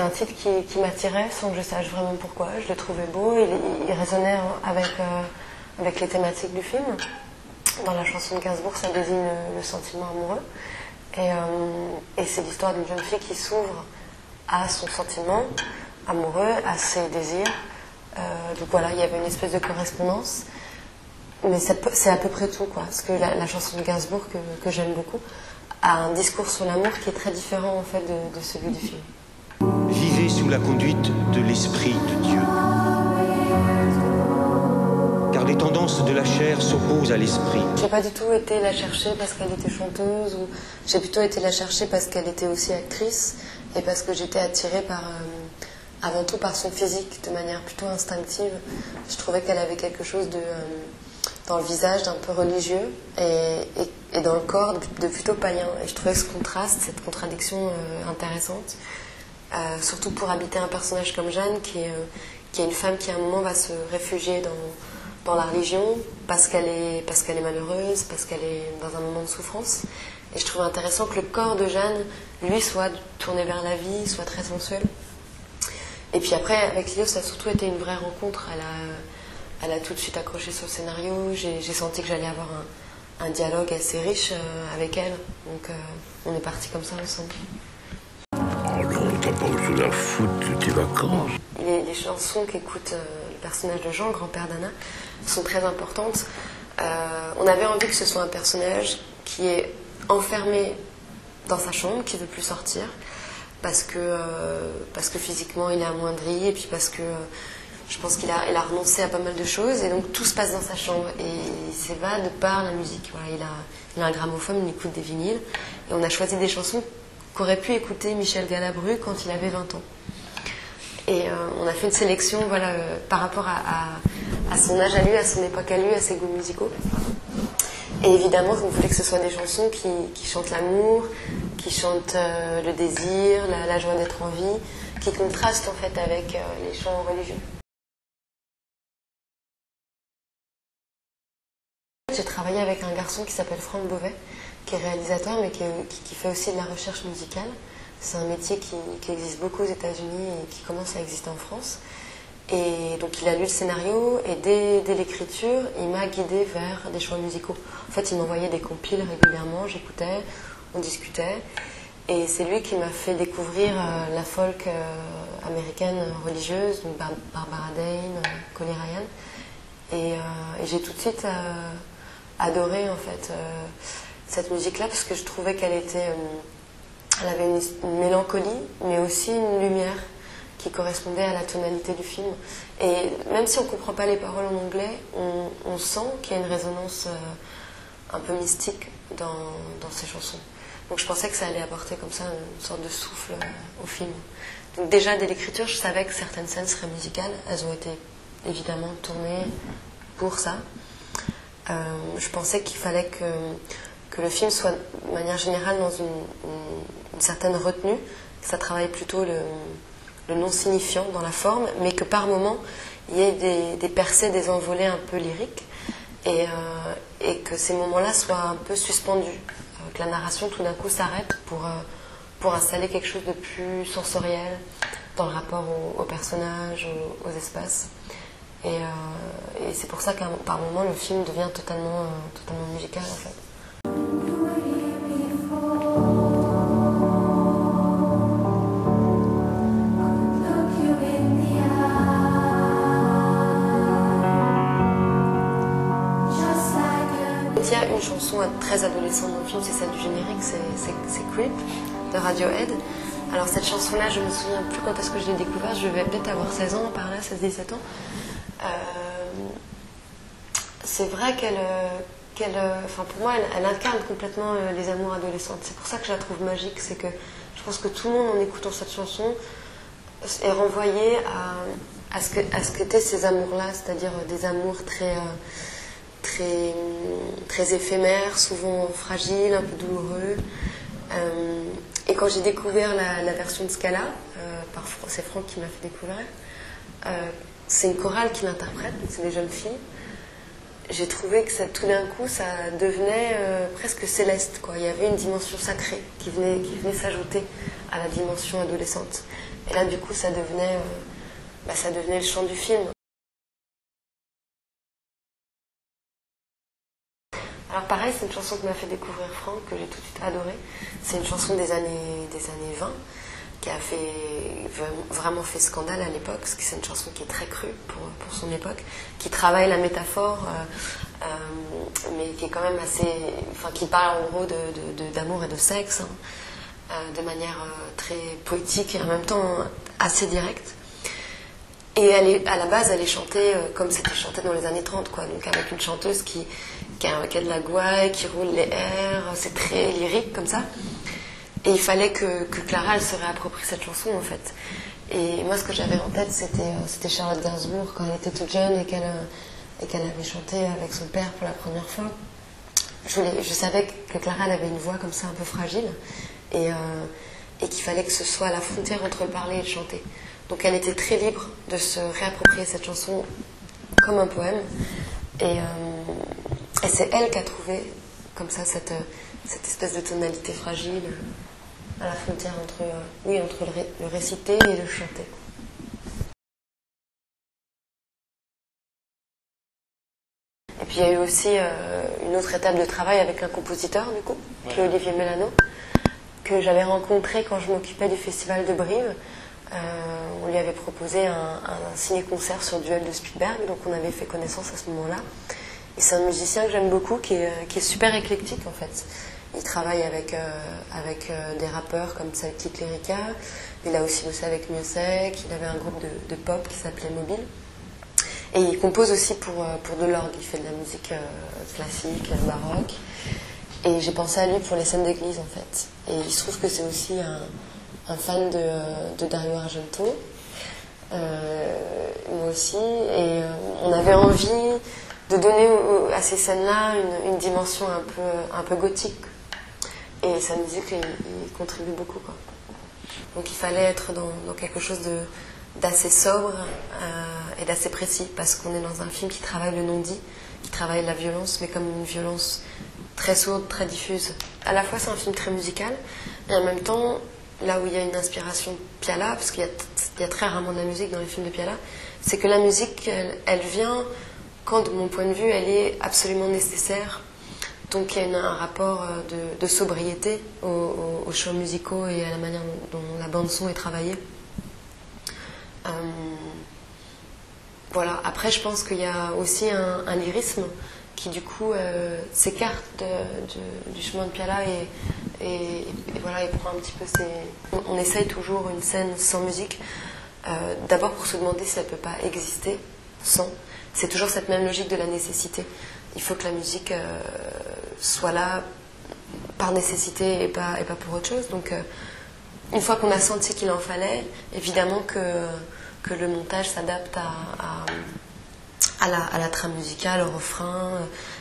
c'est un titre qui m'attirait sans que je sache vraiment pourquoi. Je le trouvais beau, il résonnait avec les thématiques du film. Dans la chanson de Gainsbourg, ça désigne le sentiment amoureux. Et c'est l'histoire d'une jeune fille qui s'ouvre à son sentiment amoureux, à ses désirs. Donc voilà, il y avait une espèce de correspondance. Mais c'est à peu près tout, quoi. Parce que la chanson de Gainsbourg, que j'aime beaucoup, a un discours sur l'amour qui est très différent en fait de celui du film. Vivez sous la conduite de l'Esprit de Dieu. Car les tendances de la chair s'opposent à l'esprit. J'ai pas du tout été la chercher parce qu'elle était chanteuse, ou j'ai plutôt été la chercher parce qu'elle était aussi actrice et parce que j'étais attirée avant tout par son physique de manière plutôt instinctive. Je trouvais qu'elle avait quelque chose dans le visage d'un peu religieux et dans le corps de plutôt païen. Et je trouvais ce contraste, cette contradiction intéressante. Surtout pour habiter un personnage comme Jeanne, qui est une femme qui à un moment va se réfugier dans la religion parce qu'elle est malheureuse, parce qu'elle est dans un moment de souffrance. Et je trouvais intéressant que le corps de Jeanne, lui, soit tourné vers la vie, soit très sensuel. Et puis après, avec Lio, ça a surtout été une vraie rencontre. Elle a tout de suite accroché sur le scénario. J'ai senti que j'allais avoir un dialogue assez riche avec elle. Donc on est partis comme ça ensemble. Oh non, t'as pas autre chose à foutre de tes vacances. Les chansons qu'écoute le personnage de Jean, le grand-père d'Anna, sont très importantes. On avait envie que ce soit un personnage qui est enfermé dans sa chambre, qui ne veut plus sortir, parce que physiquement il est amoindri, et puis parce que je pense qu'il a renoncé à pas mal de choses, et donc tout se passe dans sa chambre, et il s'évade par la musique. Voilà, il a un gramophone, il écoute des vinyles, et on a choisi des chansons qu'aurait pu écouter Michel Galabru quand il avait 20 ans. Et on a fait une sélection par rapport à son âge à lui, à son époque à lui, à ses goûts musicaux. Et évidemment, on voulait que ce soit des chansons qui chantent l'amour, qui chantent le désir, la joie d'être en vie, qui contrastent en fait avec les chants religieux. J'ai travaillé avec un garçon qui s'appelle Franck Beauvais, qui est réalisateur, mais qui fait aussi de la recherche musicale. C'est un métier qui existe beaucoup aux États-Unis et qui commence à exister en France. Et donc il a lu le scénario, et dès l'écriture, il m'a guidée vers des choix musicaux. En fait, il m'envoyait des compiles régulièrement, j'écoutais, on discutait. Et c'est lui qui m'a fait découvrir la folk américaine religieuse, donc Barbara Dane, Colly Ryan. Et j'ai tout de suite adoré en fait cette musique-là, parce que je trouvais qu'elle avait une mélancolie, mais aussi une lumière qui correspondait à la tonalité du film. Et même si on ne comprend pas les paroles en anglais, on sent qu'il y a une résonance un peu mystique dans ces chansons. Donc je pensais que ça allait apporter comme ça une sorte de souffle au film. Donc déjà dès l'écriture, je savais que certaines scènes seraient musicales. Elles ont été évidemment tournées pour ça. Je pensais qu'il fallait que le film soit de manière générale dans une certaine retenue, que ça travaille plutôt le non-signifiant dans la forme, mais que par moments il y ait des percées, des envolées un peu lyriques, et que ces moments-là soient un peu suspendus, que la narration tout d'un coup s'arrête pour installer quelque chose de plus sensoriel dans le rapport aux personnages, aux espaces. Et c'est pour ça qu'à par moments le film devient totalement musical en fait. Il y a une chanson très adolescente dans le film, c'est celle du générique, c'est Creep de Radiohead. Alors cette chanson-là, je me souviens plus quand est-ce que je l'ai découverte, je vais peut-être avoir 16 ans par là, 16-17 ans. C'est vrai pour moi, elle incarne complètement les amours adolescentes. C'est pour ça que je la trouve magique, c'est que je pense que tout le monde en écoutant cette chanson est renvoyé à ce qu'étaient ces amours-là, c'est-à-dire des amours très éphémères, souvent fragiles, un peu douloureux. Et quand j'ai découvert la version de Scala, c'est Franck qui m'a fait découvrir, c'est une chorale qui l'interprète, c'est des jeunes filles. J'ai trouvé que tout d'un coup, ça devenait presque céleste, quoi. Il y avait une dimension sacrée qui venait s'ajouter à la dimension adolescente. Et là, du coup, ça devenait le chant du film. Alors pareil, c'est une chanson que m'a fait découvrir Franck, que j'ai tout de suite adorée. C'est une chanson des années 20, qui a vraiment fait scandale à l'époque, parce que c'est une chanson qui est très crue pour son époque, qui travaille la métaphore, mais qui est quand même qui parle en gros d'amour et de sexe, de manière très poétique et en même temps assez directe. Et à la base, elle est chantée comme c'était chanté dans les années 30, quoi. Donc avec une chanteuse qui a de la gouaille, qui roule les airs, c'est très lyrique comme ça. Et il fallait que Clara, elle se réapproprie cette chanson, en fait. Et moi, ce que j'avais en tête, c'était Charlotte Gainsbourg, quand elle était toute jeune et qu'elle avait chanté avec son père pour la première fois. Je savais que Clara, elle avait une voix comme ça, un peu fragile, et qu'il fallait que ce soit à la frontière entre le parler et le chanter. Donc elle était très libre de se réapproprier cette chanson comme un poème. Et c'est elle qui a trouvé comme ça cette espèce de tonalité fragile à la frontière entre le réciter et le chanter. Et puis il y a eu aussi une autre étape de travail avec un compositeur, du coup, qui est Olivier Mélano, que j'avais rencontré quand je m'occupais du festival de Brive. On lui avait proposé un ciné-concert sur Duel de Spielberg, donc on avait fait connaissance à ce moment-là. Et c'est un musicien que j'aime beaucoup, qui est super éclectique en fait. Il travaille avec des rappeurs comme Sidekick Lyrica, il a aussi bossé avec Miossec, il avait un groupe de pop qui s'appelait Mobile. Et il compose aussi pour de l'orgue, il fait de la musique classique, baroque. Et j'ai pensé à lui pour les scènes d'église en fait. Et il se trouve que c'est aussi un fan de Dario Argento, moi aussi, et on avait envie de donner à ces scènes-là une dimension un peu gothique. Et sa musique, il contribue beaucoup, quoi. Donc il fallait être dans quelque chose d'assez sobre et d'assez précis, parce qu'on est dans un film qui travaille le non-dit, qui travaille la violence, mais comme une violence très sourde, très diffuse. À la fois, c'est un film très musical, et en même temps, là où il y a une inspiration Piala, parce qu'il y a très rarement de la musique dans les films de Piala, c'est que la musique, elle vient quand, de mon point de vue, elle est absolument nécessaire. Donc il y a un rapport de sobriété aux choix musicaux et à la manière dont la bande-son est travaillée. Voilà. Après, je pense qu'il y a aussi un lyrisme qui, du coup, s'écarte du chemin de Piala et voilà, il prend un petit peu On essaye toujours une scène sans musique, d'abord pour se demander si elle ne peut pas exister sans. C'est toujours cette même logique de la nécessité. Il faut que la musique soit là par nécessité et pas pour autre chose. Donc, une fois qu'on a senti qu'il en fallait, évidemment que le montage s'adapte à la trame musicale, au refrain,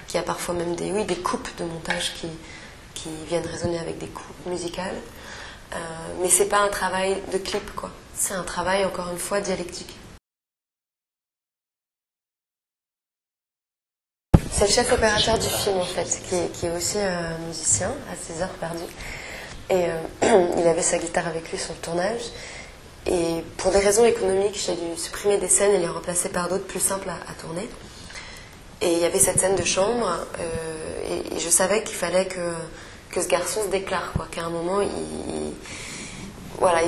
qu'il y a parfois même des coupes de montage qui viennent résonner avec des coupes musicales. Mais c'est pas un travail de clip, quoi. C'est un travail, encore une fois, dialectique. C'est le chef opérateur du film, en fait, qui est aussi musicien, à ses heures perdues. Et il avait sa guitare avec lui sur le tournage. Et pour des raisons économiques, j'ai dû supprimer des scènes et les remplacer par d'autres plus simples à tourner. Et il y avait cette scène de chambre, et je savais qu'il fallait que ce garçon se déclare, quoi, qu'à un moment, il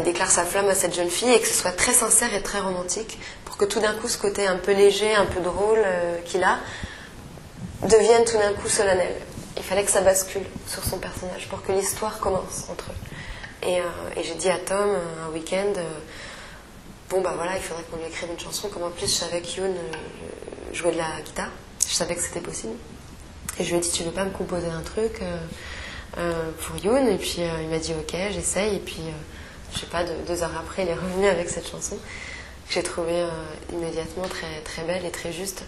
déclare sa flamme à cette jeune fille et que ce soit très sincère et très romantique, pour que tout d'un coup, ce côté un peu léger, un peu drôle qu'il a, devienne tout d'un coup solennel. Il fallait que ça bascule sur son personnage pour que l'histoire commence entre eux. Et j'ai dit à Tom, un week-end, il faudrait qu'on lui écrive une chanson, comme en plus je savais que Youn jouait de la guitare, je savais que c'était possible. Et je lui ai dit, tu veux pas me composer un truc pour Youn? Et puis il m'a dit, ok, j'essaye. Et puis, je sais pas, 2 heures après, il est revenu avec cette chanson que j'ai trouvée immédiatement très, très belle et très juste.